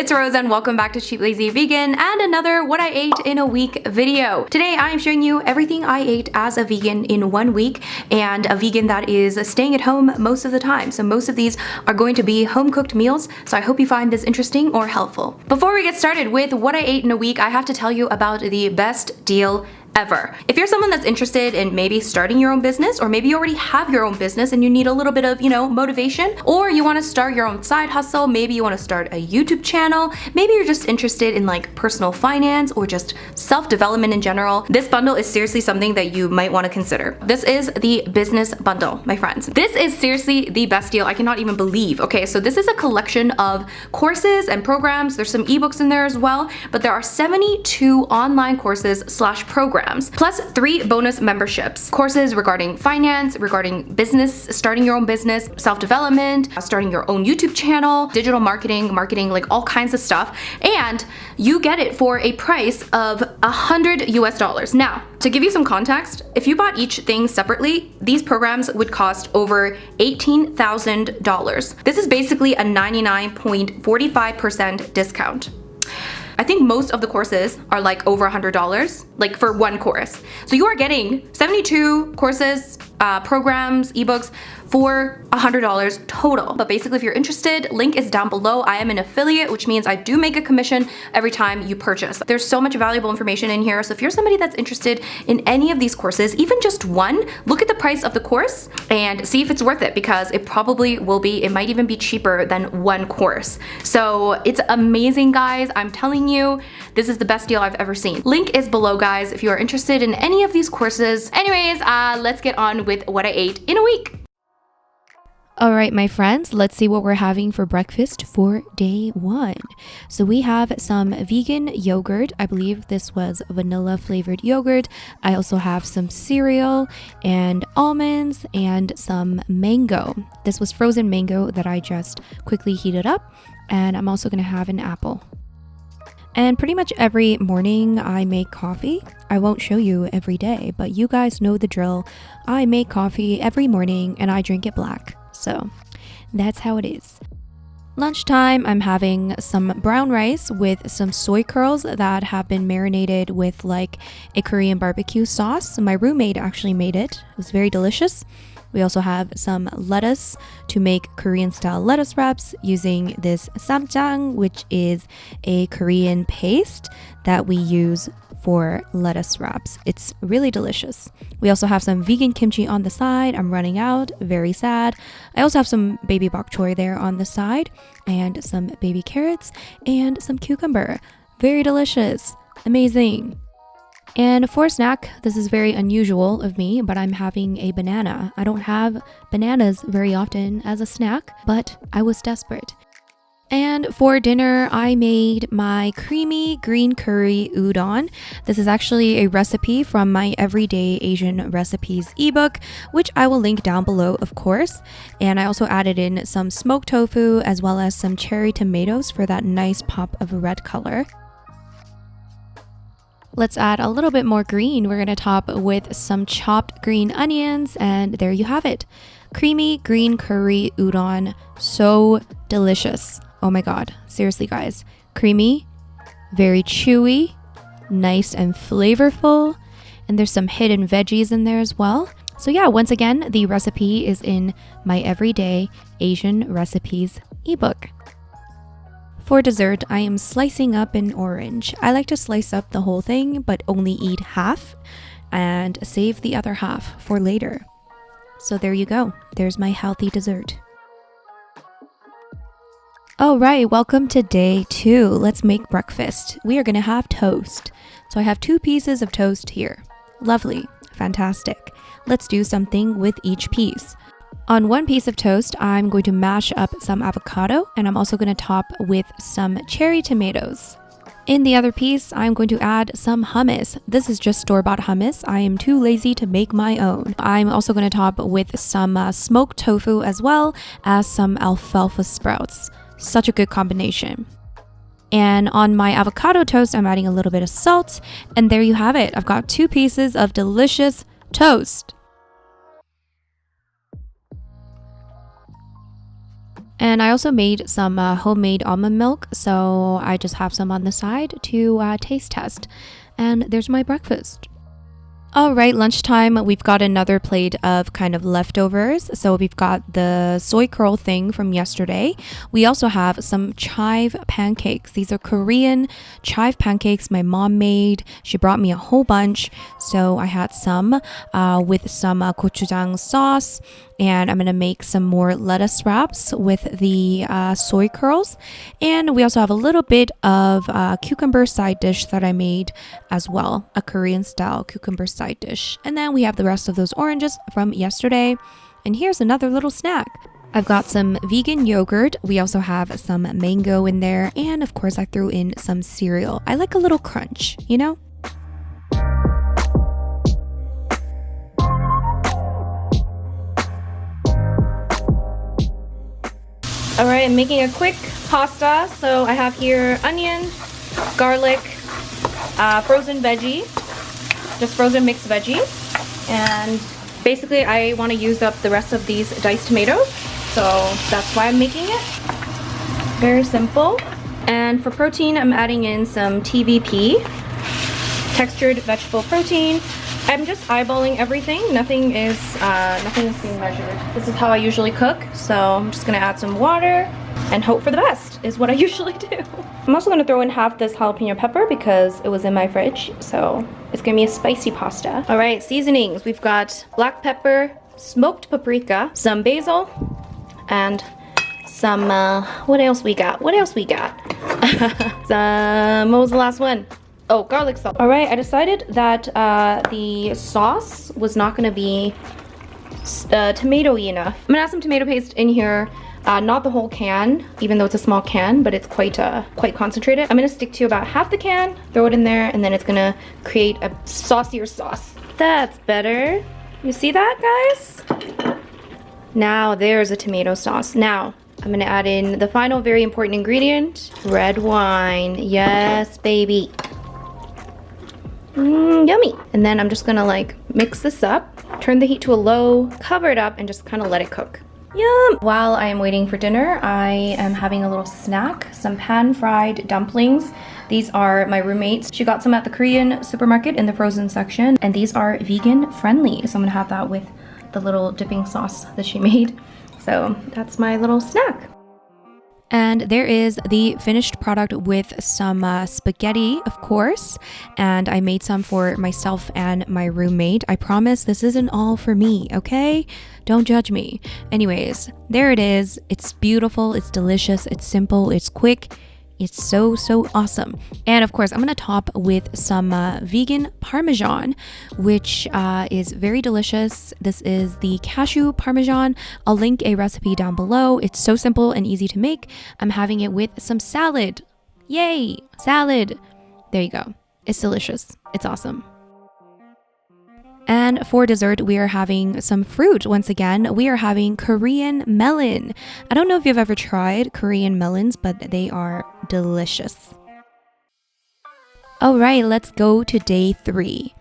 it's Rose and welcome back to Cheap Lazy Vegan and another what I ate in a week video. Today I am showing you everything I ate as a vegan in 1 week, and a vegan that is staying at home most of the time. So most of these are going to be home cooked meals, so I hope you find this interesting or helpful. Before we get started with what I ate in a week, I have to tell you about the best deal ever. If you're someone that's interested in maybe starting your own business, or maybe you already have your own business and you need a little bit of, motivation, or you want to start your own side hustle, maybe you want to start a YouTube channel, maybe you're just interested in like personal finance or just self-development in general, this bundle is seriously something that you might want to consider. This is the business bundle, my friends. This is seriously the best deal. I cannot even believe. Okay, so this is a collection of courses and programs. There's some ebooks in there as well, but there are 72 online courses / programs, plus 3 bonus memberships. Courses regarding finance, regarding business, starting your own business, self-development, starting your own YouTube channel, digital marketing, like all kinds of stuff. And you get it for a price of $100 US. Now, to give you some context, if you bought each thing separately, these programs would cost over $18,000. This is basically a 99.45% discount. I think most of the courses are like over $100, like for one course. So you are getting 72 courses, programs, ebooks for $100 total. But basically, if you're interested, link is down below. I am an affiliate, which means I do make a commission every time you purchase. There's so much valuable information in here. So if you're somebody that's interested in any of these courses, even just one, look at the price of the course and see if it's worth it, because it probably will be. It might even be cheaper than one course. So it's amazing, guys. I'm telling you, this is the best deal I've ever seen. Link is below, guys, if you are interested in any of these courses. Anyways, let's get on with what I ate in a week. All right, my friends, let's see what we're having for breakfast for day 1. So we have some vegan yogurt. I believe this was vanilla flavored yogurt. I also have some cereal and almonds and some mango. This was frozen mango that I just quickly heated up. And I'm also going to have an apple. And pretty much every morning I make coffee. I won't show you every day, but you guys know the drill. I make coffee every morning and I drink it black. So that's how it is. Lunchtime, I'm having some brown rice with some soy curls that have been marinated with like a Korean barbecue sauce. My roommate actually made it. It was very delicious. We also have some lettuce to make Korean style lettuce wraps using this samjang, which is a Korean paste that we use for lettuce wraps. It's really delicious. We also have some vegan kimchi on the side. I'm running out, very sad. I also have some baby bok choy there on the side and some baby carrots and some cucumber. Very delicious, amazing. And for snack, this is very unusual of me, but I'm having a banana. I don't have bananas very often as a snack, but I was desperate. And for dinner, I made my creamy green curry udon. This is actually a recipe from my Everyday Asian Recipes ebook, which I will link down below, of course. And I also added in some smoked tofu as well as some cherry tomatoes for that nice pop of red color. Let's add a little bit more green. We're going to top with some chopped green onions, and there you have it. Creamy green curry udon. So delicious. Oh my god, seriously guys. Creamy, very chewy, nice and flavorful, and there's some hidden veggies in there as well. So yeah, once again, the recipe is in my Everyday Asian Recipes ebook. For dessert, I am slicing up an orange. I like to slice up the whole thing, but only eat half and save the other half for later. So there you go. There's my healthy dessert. All right, welcome to day 2. Let's make breakfast. We are going to have toast. So I have 2 pieces of toast here. Lovely, fantastic. Let's do something with each piece. On one piece of toast, I'm going to mash up some avocado, and I'm also going to top with some cherry tomatoes. In the other piece, I'm going to add some hummus. This is just store-bought hummus. I am too lazy to make my own. I'm also going to top with some smoked tofu as well as some alfalfa sprouts. Such a good combination. And on my avocado toast, I'm adding a little bit of salt. And there you have it. I've got 2 pieces of delicious toast. And I also made some homemade almond milk, so I just have some on the side to taste test. And there's my breakfast. All right, lunchtime, we've got another plate of kind of leftovers. So we've got the soy curl thing from yesterday. We also have some chive pancakes. These are Korean chive pancakes my mom made. She brought me a whole bunch. So I had some with some gochujang sauce. And I'm going to make some more lettuce wraps with the soy curls. And we also have a little bit of cucumber side dish that I made as well, a Korean style cucumber side dish. And then we have the rest of those oranges from yesterday. And here's another little snack. I've got some vegan yogurt. We also have some mango in there. And of course, I threw in some cereal. I like a little crunch, you know? All right, I'm making a quick pasta. So I have here onion, garlic, frozen veggie, just frozen mixed veggie. And basically I want to use up the rest of these diced tomatoes. So that's why I'm making it. Very simple. And for protein, I'm adding in some TVP, textured vegetable protein. I'm just eyeballing everything. Nothing is being measured. This is how I usually cook. So I'm just gonna add some water and hope for the best is what I usually do. I'm also gonna throw in half this jalapeno pepper because it was in my fridge. So it's gonna be a spicy pasta. All right, seasonings. We've got black pepper, smoked paprika, some basil, and some, what else we got? What was the last one? Oh, garlic salt. All right, I decided that the sauce was not gonna be tomato-y enough. I'm gonna add some tomato paste in here, not the whole can, even though it's a small can, but it's quite concentrated. I'm gonna stick to about half the can, throw it in there, and then it's gonna create a saucier sauce. That's better. You see that, guys? Now there's a tomato sauce. Now, I'm gonna add in the final very important ingredient, red wine. Yes, baby. Yummy. And then I'm just gonna like mix this up, turn the heat to a low, cover it up, and just kind of let it cook. Yum! While I am waiting for dinner, I am having a little snack, some pan-fried dumplings. These are my roommate's. She got some at the Korean supermarket in the frozen section, and these are vegan friendly. So I'm gonna have that with the little dipping sauce that she made. So that's my little snack. And there is the finished product with some spaghetti, of course. And I made some for myself and my roommate. I promise this isn't all for me, okay? Don't judge me. Anyways, there it is. It's beautiful, it's delicious, it's simple, it's quick. It's so awesome. And of course, I'm gonna top with some vegan Parmesan, which is very delicious. This is the cashew Parmesan. I'll link a recipe down below. It's so simple and easy to make. I'm having it with some salad. Yay, salad. There you go. It's delicious. It's awesome. And for dessert, we are having some fruit. Once again, we are having Korean melon. I don't know if you've ever tried Korean melons, but they are delicious. All right, let's go to day 3.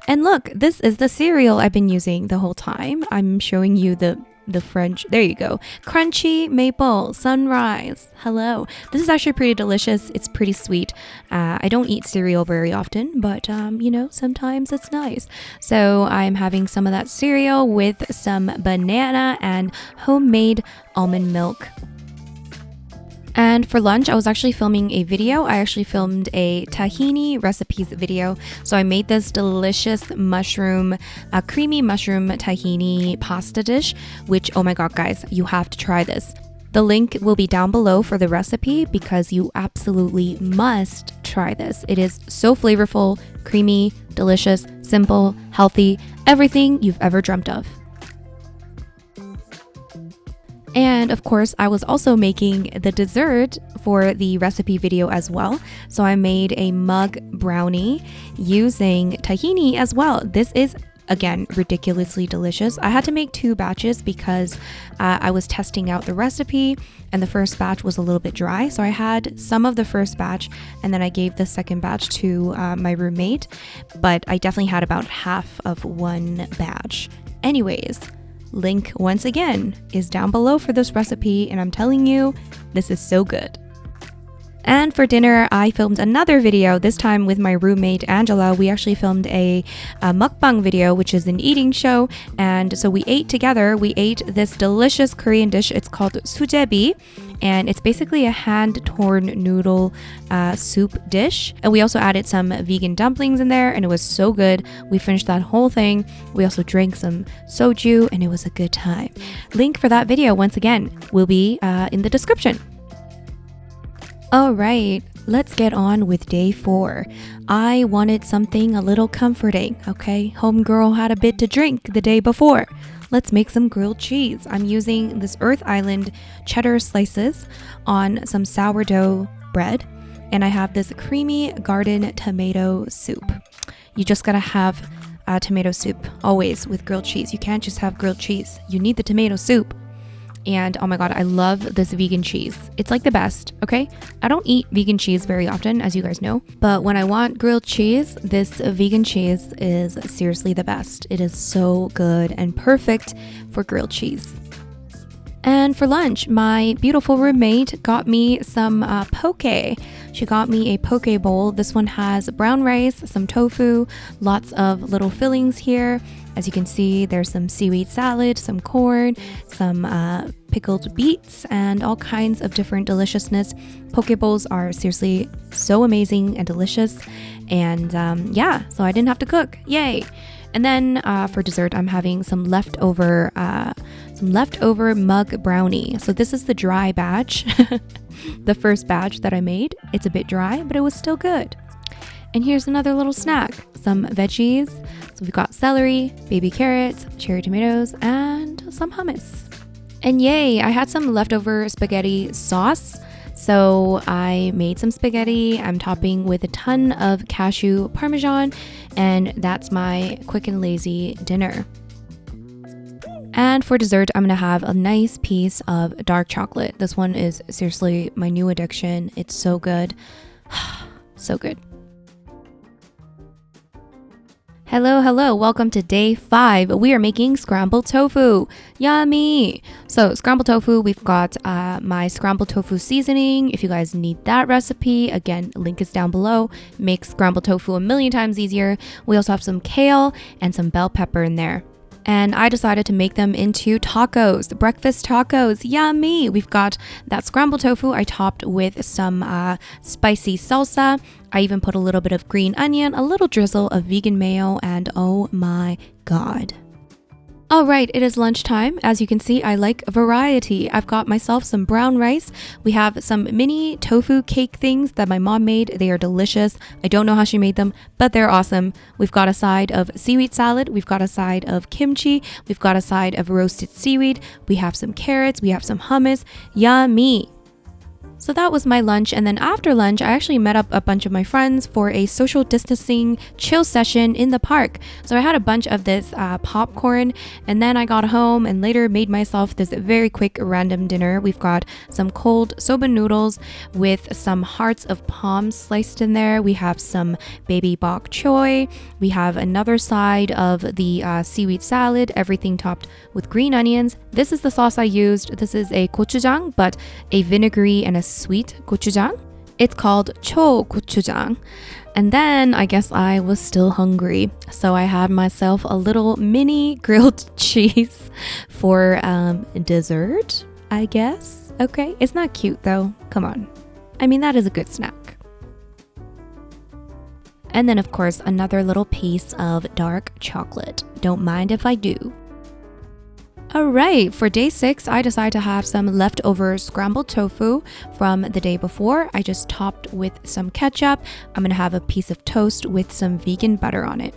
And look, this is the cereal I've been using the whole time. I'm showing you the French, there you go. Crunchy maple sunrise. Hello. This is actually pretty delicious. It's pretty sweet. I don't eat cereal very often, but you know, sometimes it's nice. So I'm having some of that cereal with some banana and homemade almond milk. And for lunch, I was actually filming a video. I actually filmed a tahini recipes video. So I made this delicious creamy mushroom tahini pasta dish, which, oh my God, guys, you have to try this. The link will be down below for the recipe because you absolutely must try this. It is so flavorful, creamy, delicious, simple, healthy, everything you've ever dreamt of. And of course, I was also making the dessert for the recipe video as well. So I made a mug brownie using tahini as well. This is, again, ridiculously delicious. I had to make 2 batches because I was testing out the recipe and the first batch was a little bit dry. So I had some of the first batch and then I gave the second batch to my roommate. But I definitely had about half of one batch. Anyways, Link, once again, is down below for this recipe, and I'm telling you, this is so good. And for dinner, I filmed another video, this time with my roommate Angela. We actually filmed a mukbang video, which is an eating show. And so we ate together. We ate this delicious Korean dish. It's called sujebi. And it's basically a hand-torn noodle soup dish. And we also added some vegan dumplings in there, and it was so good. We finished that whole thing. We also drank some soju, and it was a good time. Link for that video, once again, will be in the description. All right, let's get on with day 4. I wanted something a little comforting, okay? Homegirl had a bit to drink the day before. Let's make some grilled cheese. I'm using this Earth Island cheddar slices on some sourdough bread, and I have this creamy garden tomato soup. You just gotta have tomato soup always with grilled cheese. You can't just have grilled cheese. You need the tomato soup. And oh my god, I love this vegan cheese. It's like the best, okay? I don't eat vegan cheese very often, as you guys know. But when I want grilled cheese, this vegan cheese is seriously the best. It is so good and perfect for grilled cheese. And for lunch, my beautiful roommate got me some poke. She got me a poke bowl. This one has brown rice, some tofu, lots of little fillings here. As you can see, there's some seaweed salad, some corn, some pickled beets, and all kinds of different deliciousness. Poke bowls are seriously so amazing and delicious. And yeah, so I didn't have to cook. Yay! And then for dessert, I'm having some leftover mug brownie. So this is the dry batch, the first batch that I made. It's a bit dry, but it was still good. And here's another little snack, some veggies. So we've got celery, baby carrots, cherry tomatoes, and some hummus. And yay, I had some leftover spaghetti sauce. So I made some spaghetti. I'm topping with a ton of cashew parmesan, and that's my quick and lazy dinner. And for dessert, I'm gonna have a nice piece of dark chocolate. This one is seriously my new addiction. It's so good. So good. Hello, welcome to day 5. We are making scrambled tofu. Yummy! So scrambled tofu, we've got my scrambled tofu seasoning. If you guys need that recipe, again, link is down below. Makes scrambled tofu a million times easier. We also have some kale and some bell pepper in there. And I decided to make them into tacos, breakfast tacos. Yummy! We've got that scrambled tofu I topped with some spicy salsa. I even put a little bit of green onion, a little drizzle of vegan mayo, and oh my god. All right, it is lunchtime. As you can see, I like variety. I've got myself some brown rice. We have some mini tofu cake things that my mom made. They are delicious. I don't know how she made them, but they're awesome. We've got a side of seaweed salad. We've got a side of kimchi. We've got a side of roasted seaweed. We have some carrots. We have some hummus. Yummy. So that was my lunch, and then after lunch, I actually met up a bunch of my friends for a social distancing chill session in the park. So I had a bunch of this popcorn, and then I got home and later made myself this very quick random dinner. We've got some cold soba noodles with some hearts of palm sliced in there. We have some baby bok choy. We have another side of the seaweed salad, everything topped with green onions. This is the sauce I used. This is a gochujang, but a vinegary and a sweet gochujang. It's called 초 고추장. And then I guess I was still hungry, so I had myself a little mini grilled cheese for dessert, I guess. Okay, it's not cute though. Come on. I mean, that is a good snack. And then of course another little piece of dark chocolate. Don't mind if I do. Alright, for day 6, I decided to have some leftover scrambled tofu from the day before. I just topped with some ketchup. I'm gonna have a piece of toast with some vegan butter on it.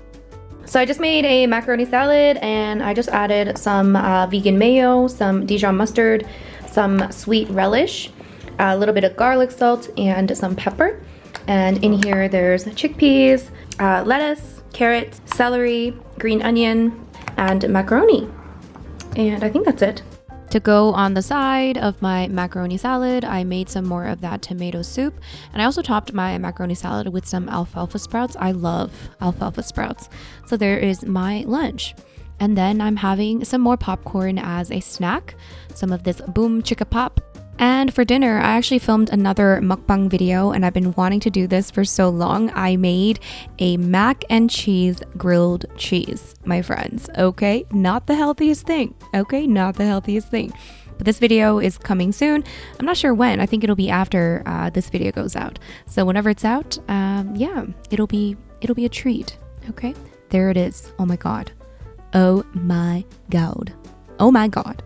So I just made a macaroni salad, and I just added some vegan mayo, some Dijon mustard, some sweet relish, a little bit of garlic salt, and some pepper. And in here there's chickpeas, lettuce, carrots, celery, green onion, and macaroni. And I think that's it. To go on the side of my macaroni salad, I made some more of that tomato soup. And I also topped my macaroni salad with some alfalfa sprouts. I love alfalfa sprouts. So there is my lunch. And then I'm having some more popcorn as a snack, some of this boom chicka pop. And for dinner, I actually filmed another mukbang video, and I've been wanting to do this for so long. I made a mac and cheese grilled cheese, my friends. Okay, not the healthiest thing. Okay, not the healthiest thing. But this video is coming soon. I'm not sure when. I think it'll be after this video goes out. So whenever it's out, yeah, it'll be a treat. Okay, there it is. Oh my god. Oh my god. Oh my god.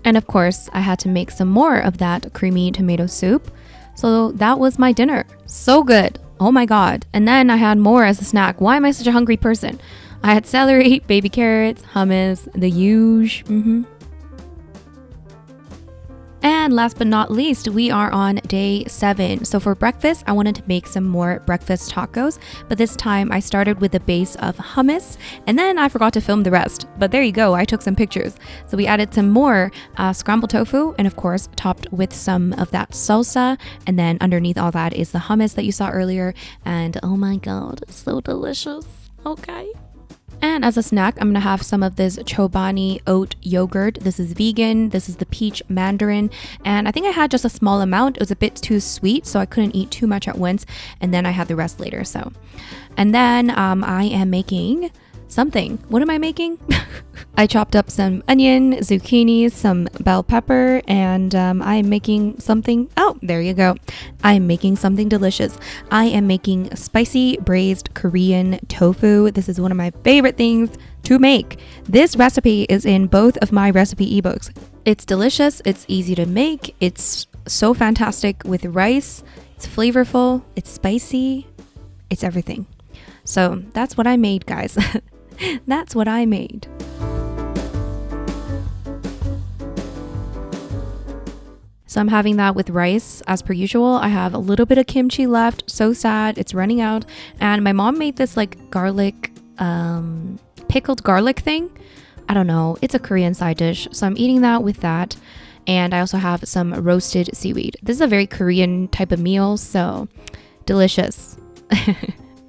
And of course, I had to make some more of that creamy tomato soup. So that was my dinner. So good. Oh my god. And then I had more as a snack. Why am I such a hungry person? I had celery, baby carrots, hummus, the huge. And last but not least, we are on day 7. So for breakfast, I wanted to make some more breakfast tacos, but this time I started with a base of hummus, and then I forgot to film the rest. But there you go, I took some pictures. So we added some more scrambled tofu, and of course topped with some of that salsa, and then underneath all that is the hummus that you saw earlier, and oh my god, it's so delicious. Okay. And as a snack, I'm gonna have some of this Chobani oat yogurt. This is vegan. This is the peach mandarin. And I think I had just a small amount. It was a bit too sweet, so I couldn't eat too much at once. And then I had the rest later, so. And then I am making something. What am I making? I chopped up some onion, zucchini, some bell pepper, and I'm making something. Oh, there you go. I'm making something delicious. I am making spicy braised Korean tofu. This is one of my favorite things to make. This recipe is in both of my recipe ebooks. It's delicious. It's easy to make. It's so fantastic with rice. It's flavorful. It's spicy. It's everything. So that's what I made, guys. That's what I made. So I'm having that with rice as per usual. I have a little bit of kimchi left. So sad, it's running out. And my mom made this like garlic, pickled garlic thing. I don't know, it's a Korean side dish. So I'm eating that with that. And I also have some roasted seaweed. This is a very Korean type of meal, so delicious.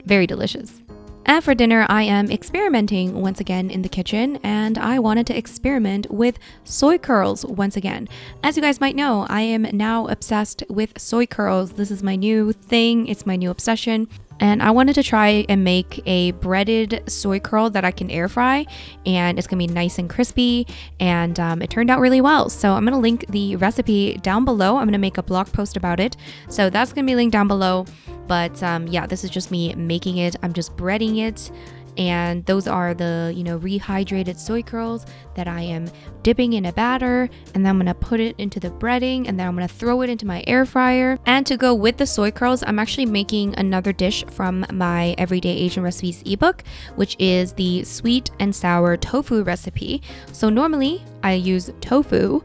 Very delicious. And for dinner, I am experimenting once again in the kitchen, and I wanted to experiment with soy curls once again. As you guys might know, I am now obsessed with soy curls. This is my new thing. It's my new obsession. And I wanted to try and make a breaded soy curl that I can air fry, and it's gonna be nice and crispy, and it turned out really well. So I'm gonna link the recipe down below. I'm gonna make a blog post about it. So that's gonna be linked down below. But yeah, this is just me making it. I'm just breading it. And those are the, rehydrated soy curls that I am dipping in a batter, and then I'm gonna put it into the breading, and then I'm gonna throw it into my air fryer. And to go with the soy curls, I'm actually making another dish from my Everyday Asian Recipes ebook, which is the sweet and sour tofu recipe. So normally I use tofu,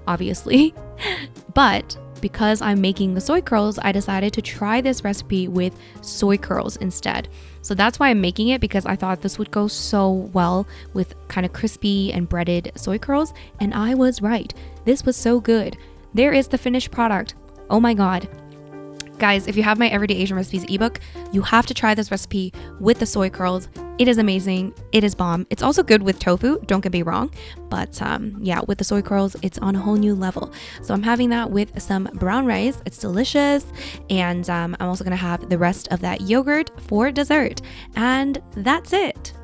obviously, but because I'm making the soy curls, I decided to try this recipe with soy curls instead. So that's why I'm making it, because I thought this would go so well with kind of crispy and breaded soy curls. And I was right. This was so good. There is the finished product. Oh my god. Guys, if you have my Everyday Asian Recipes ebook, you have to try this recipe with the soy curls. It is amazing. It is bomb. It's also good with tofu, don't get me wrong. But yeah, with the soy curls, it's on a whole new level. So I'm having that with some brown rice. It's delicious. And I'm also going to have the rest of that yogurt for dessert. And that's it.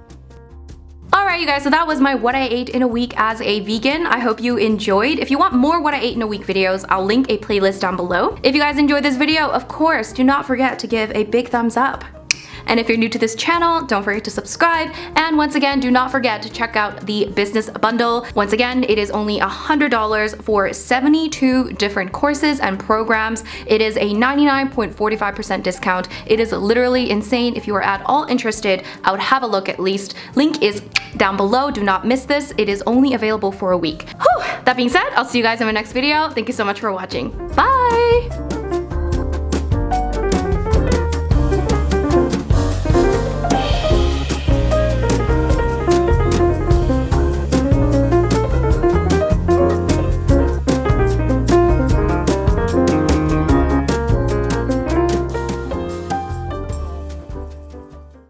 Alright you guys, so that was my what I ate in a week as a vegan. I hope you enjoyed. If you want more what I ate in a week videos, I'll link a playlist down below. If you guys enjoyed this video, of course, do not forget to give a big thumbs up. And if you're new to this channel, don't forget to subscribe. And once again, do not forget to check out the business bundle. Once again, it is only $100 for 72 different courses and programs. It is a 99.45% discount. It is literally insane. If you are at all interested, I would have a look at least. Link is down below. Do not miss this. It is only available for a week. Whew. That being said, I'll see you guys in my next video. Thank you so much for watching. Bye!